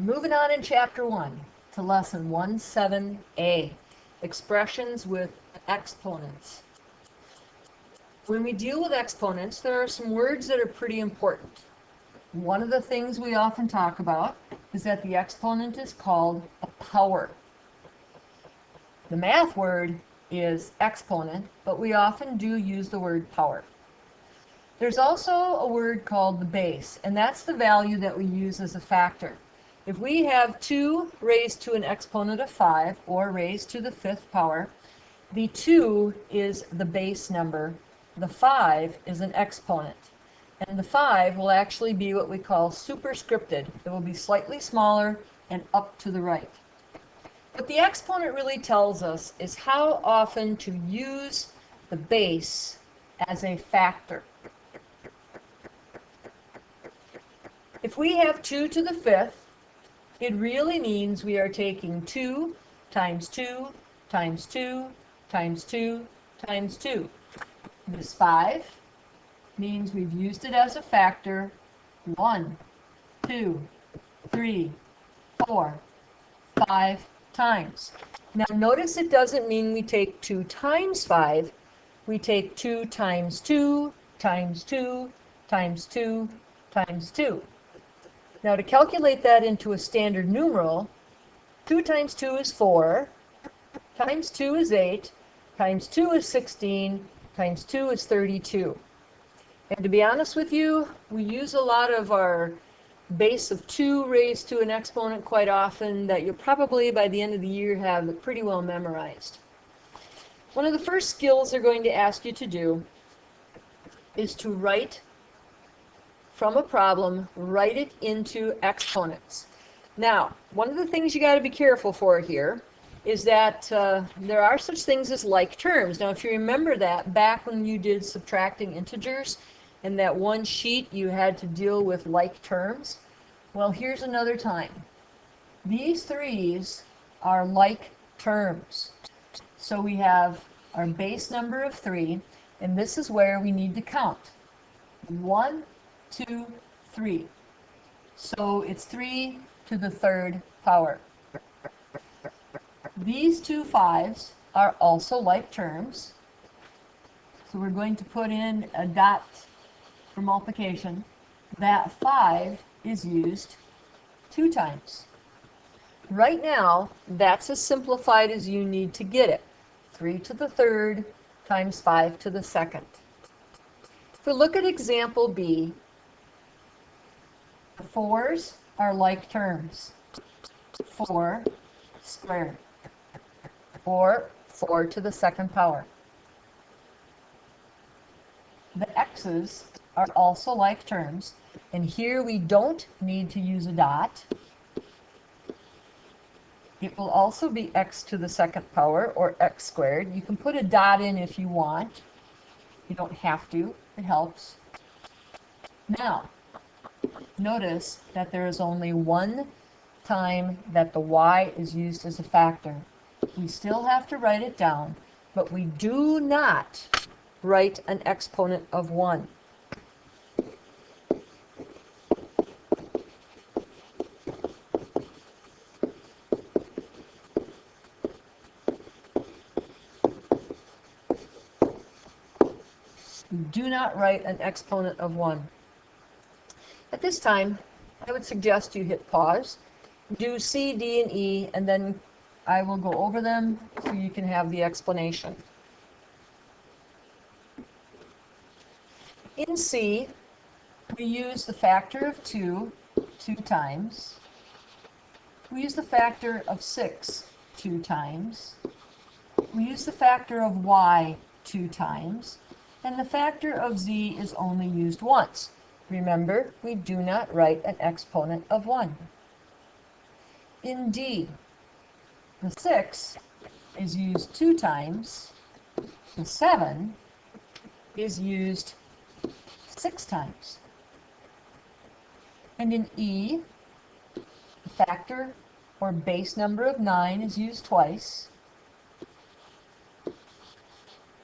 Moving on in Chapter 1 to Lesson 17A, Expressions with Exponents. When we deal with exponents, there are some words that are pretty important. One of the things we often talk about is that the exponent is called a power. The math word is exponent, but we often do use the word power. There's also a word called the base, and that's the value that we use as a factor. If we have 2 raised to an exponent of 5, or raised to the 5th power, the 2 is the base number, the 5 is an exponent, and the 5 will actually be what we call superscripted. It will be slightly smaller and up to the right. What the exponent really tells us is how often to use the base as a factor. If we have 2 to the 5th, it really means we are taking 2 times 2 times 2 times 2 times 2. This 5 means we've used it as a factor 1, 2, 3, 4, 5 times. Now notice it doesn't mean we take 2 times 5. We take 2 times 2 times 2 times 2 times 2. Now to calculate that into a standard numeral, 2 times 2 is 4, times 2 is 8, times 2 is 16, times 2 is 32. And to be honest with you, we use a lot of our base of 2 raised to an exponent quite often that you'll probably by the end of the year have pretty well memorized. One of the first skills they're going to ask you to do is to write from a problem, write it into exponents. Now, one of the things you got to be careful for here is that there are such things as like terms. Now, if you remember that back when you did subtracting integers, in that one sheet you had to deal with like terms. Well, here's another time. These 3's are like terms. So we have our base number of 3, and this is where we need to count. 1, 2, 3. So it's 3 to the 3rd power. These 2 5's are also like terms. So we're going to put in a dot for multiplication. That 5 is used 2 times. Right now, that's as simplified as you need to get it. 3 to the 3rd times 5 to the 2nd. If we look at example B, the 4's are like terms. 4 squared, or 4 to the 2nd power. The x's are also like terms, and here we don't need to use a dot. It will also be x to the 2nd power, or x squared. You can put a dot in if you want. You don't have to. It helps. Now, notice that there is only one time that the y is used as a factor. We still have to write it down, but we do not write an exponent of 1. We do not write an exponent of 1. At this time, I would suggest you hit pause, do C, D, and E, and then I will go over them so you can have the explanation. In C, we use the factor of 2 times. We use the factor of 6 2 times. We use the factor of y 2 times. And the factor of z is only used once. Remember, we do not write an exponent of 1. In D, the 6 is used 2 times. The 7 is used 6 times. And in E, the factor or base number of 9 is used twice.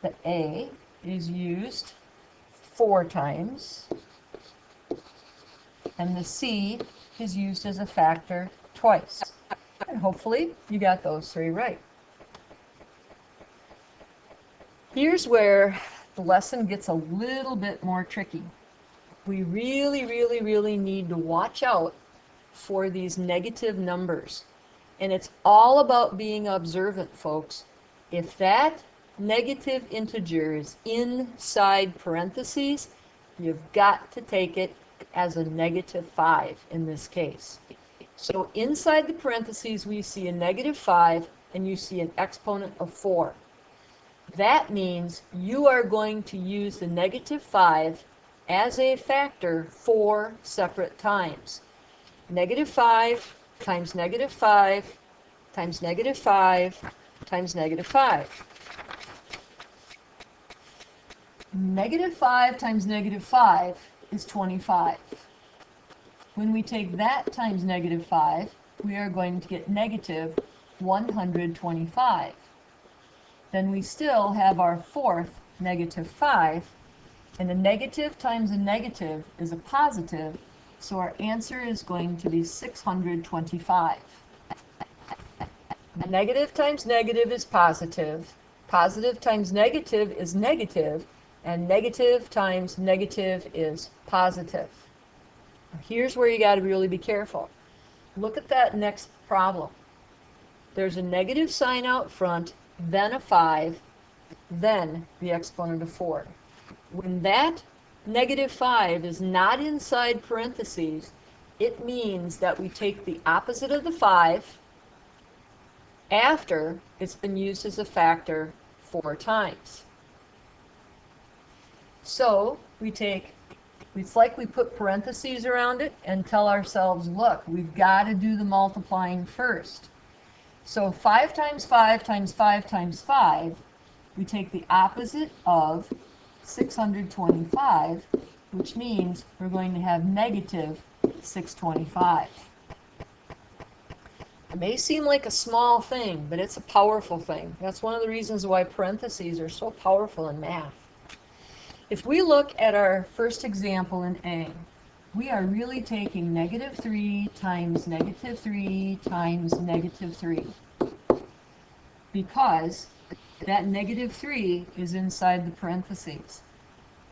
The A is used 4 times. And the C is used as a factor twice. And hopefully you got those three right. Here's where the lesson gets a little bit more tricky. We really need to watch out for these negative numbers. And it's all about being observant, folks. If that negative integer is inside parentheses, you've got to take it as a -5 in this case. So inside the parentheses, we see a -5 and you see an exponent of 4. That means you are going to use the -5 as a factor 4 separate times. -5 times -5 times -5 times -5. -5 times -5 is 25. When we take that times -5, we are going to get -125. Then we still have our fourth -5, and a negative times a negative is a positive, so our answer is going to be 625. Negative times negative is positive, positive times negative is negative, and negative times negative is positive. Here's where you got to really be careful. Look at that next problem. There's a negative sign out front, then a 5, then the exponent of 4. When that -5 is not inside parentheses, it means that we take the opposite of the 5 after it's been used as a factor 4 times. So it's like we put parentheses around it and tell ourselves, look, we've got to do the multiplying first. So 5 times 5 times 5 times 5, we take the opposite of 625, which means we're going to have -625. It may seem like a small thing, but it's a powerful thing. That's one of the reasons why parentheses are so powerful in math. If we look at our first example in A, we are really taking -3 times -3 times -3, because that -3 is inside the parentheses.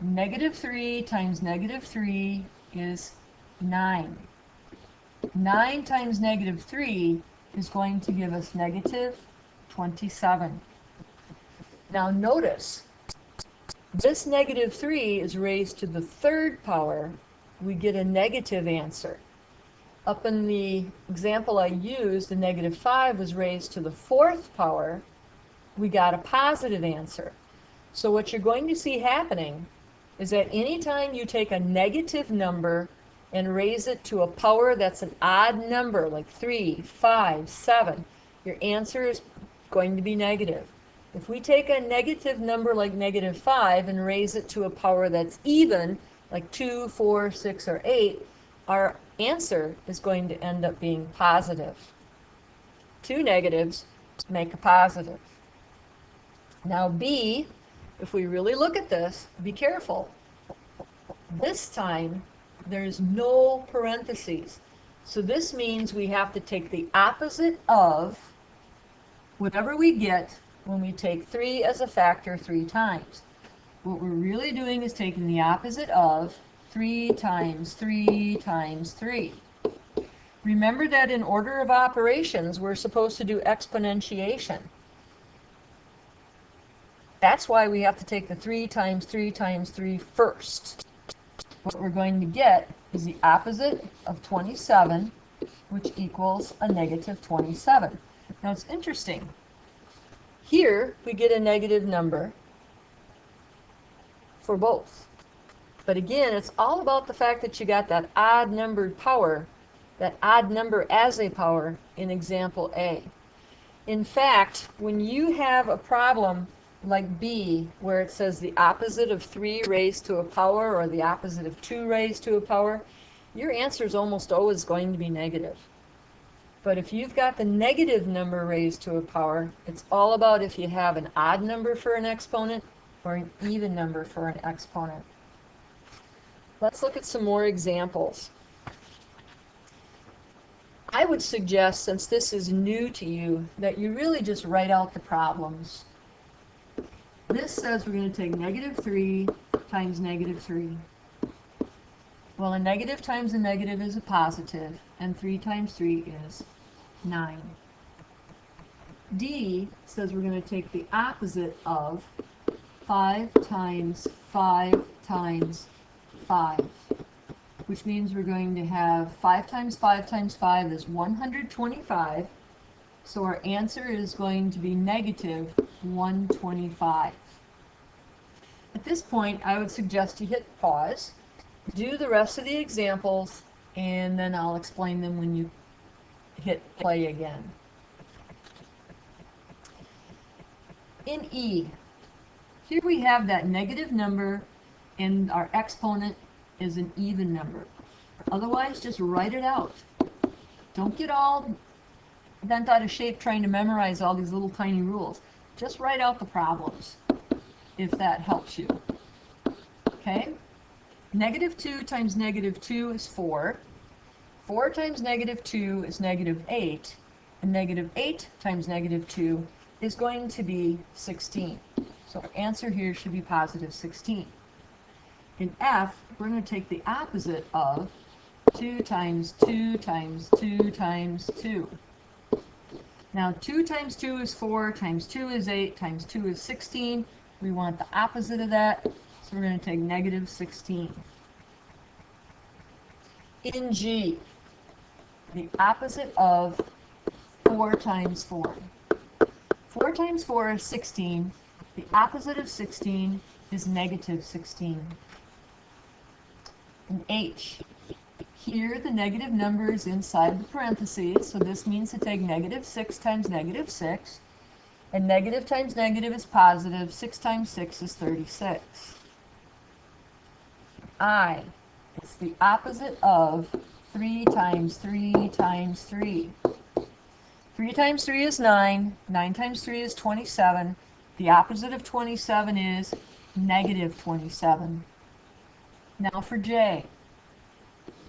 -3 times -3 is 9. 9 times -3 is going to give us -27. Now notice, this -3 is raised to the third power. We get a negative answer. Up in the example I used, the -5 was raised to the fourth power. We got a positive answer. So what you're going to see happening is that anytime you take a negative number and raise it to a power that's an odd number, like 3, 5, 7, your answer is going to be negative. If we take a negative number like -5 and raise it to a power that's even, like 2, 4, 6, or 8, our answer is going to end up being positive. Two negatives make a positive. Now B, if we really look at this, be careful. This time, there's no parentheses. So this means we have to take the opposite of whatever we get when we take 3 as a factor 3 times. What we're really doing is taking the opposite of 3 times 3 times 3. Remember that in order of operations, we're supposed to do exponentiation. That's why we have to take the 3 times 3 times 3 first. What we're going to get is the opposite of 27, which equals a -27. Now it's interesting. Here we get a negative number for both. But again, it's all about the fact that you got that odd numbered power, that odd number as a power in example A. In fact, when you have a problem like B, where it says the opposite of 3 raised to a power or the opposite of 2 raised to a power, your answer is almost always going to be negative. But if you've got the negative number raised to a power, it's all about if you have an odd number for an exponent or an even number for an exponent. Let's look at some more examples. I would suggest, since this is new to you, that you really just write out the problems. This says we're going to take negative 3 times negative 3. Well, a negative times a negative is a positive, and 3 times 3 is 9. D says we're going to take the opposite of 5 times 5 times 5, which means we're going to have 5 times 5 times 5 is 125, so our answer is going to be negative 125. At this point, I would suggest you hit pause, do the rest of the examples, and then I'll explain them when you hit play again. In E, here we have that negative number, and our exponent is an even number. Otherwise, just write it out. Don't get all bent out of shape trying to memorize all these little tiny rules. Just write out the problems, if that helps you. Okay? Negative 2 times negative 2 is 4. 4 times negative 2 is negative 8. And negative 8 times negative 2 is going to be 16. So our answer here should be positive 16. In F, we're going to take the opposite of 2 times 2 times 2 times 2. Now 2 times 2 is 4, times 2 is 8, times 2 is 16. We want the opposite of that, so we're going to take negative 16. In G, the opposite of 4 times 4. 4 times 4 is 16. The opposite of 16 is negative 16. In H, here the negative number is inside the parentheses, so this means to take negative 6 times negative 6. And negative times negative is positive. 6 times 6 is 36. I, it's the opposite of 3 times 3 times 3. 3 times 3 is 9. 9 times 3 is 27. The opposite of 27 is negative 27. Now for J,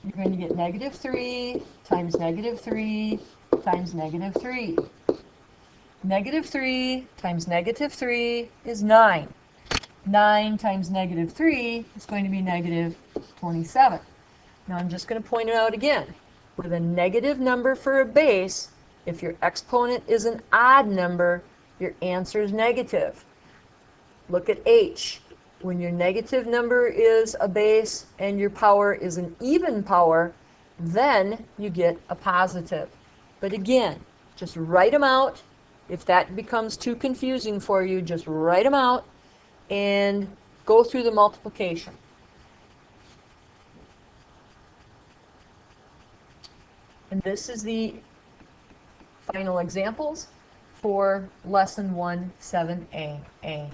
you're going to get negative 3 times negative 3 times negative 3. Negative 3 times negative 3 is 9. 9 times negative 3 is going to be negative 27. Now I'm just going to point it out again. With a negative number for a base, if your exponent is an odd number, your answer is negative. Look at H. When your negative number is a base and your power is an even power, then you get a positive. But again, just write them out. If that becomes too confusing for you, just write them out and go through the multiplication. And this is the final examples for Lesson 1, 7A.